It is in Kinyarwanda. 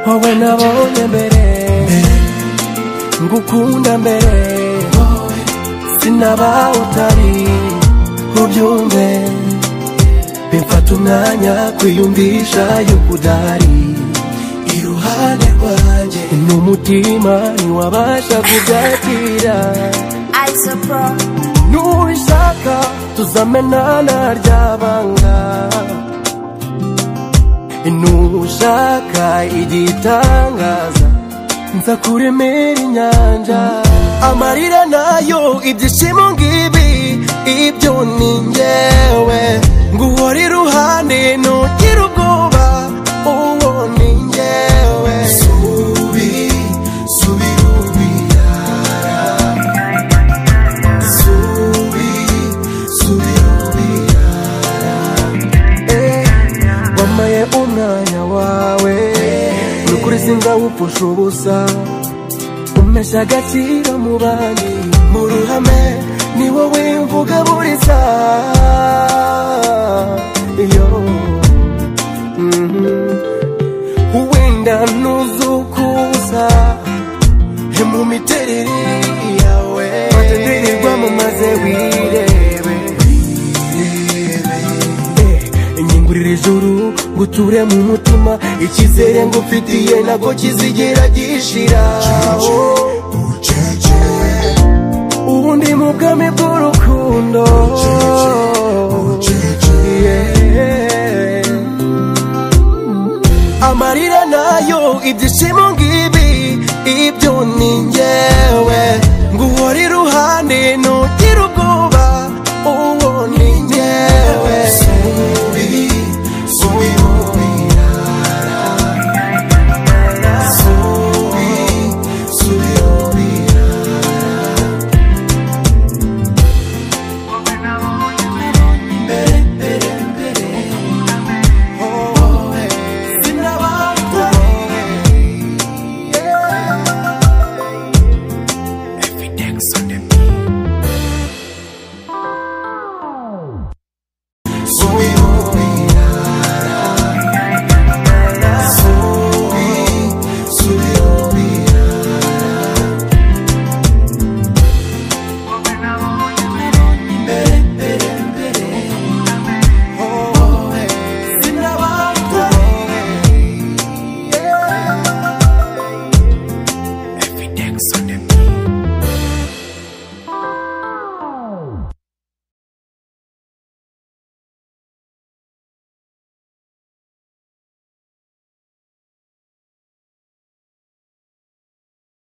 wowe nabonye mbere ngukunda mbere sinaba utari ubyumve bimfata umwanya kwiyumvisha yuko udahari iruhande rwanjye n'umutima ntiwabasha kubyakira nubishaka tuzamenana ryabanga nushaka igitangaza nza kuremera inyanja amarira nayo ibyishimo ngibi ibyo ni njyewe nguhora iruhande ntugire ubwoba uwo ni njyewe wamaye umwanya wawe nukuri sinzawupfusha ubusa umesha agaciro mu bandi mu ruhame ni wowe mvuga buri saha iyo wenda ntuzukuza mu miterere yawe watenderirwa mu maze wirebe inyingurira ijuru nguture mu mutima icyizere ngufitiye ntabwo kizigera gishira ubu ndi mu bwami bw'urukundo amarira nayo ibyishimo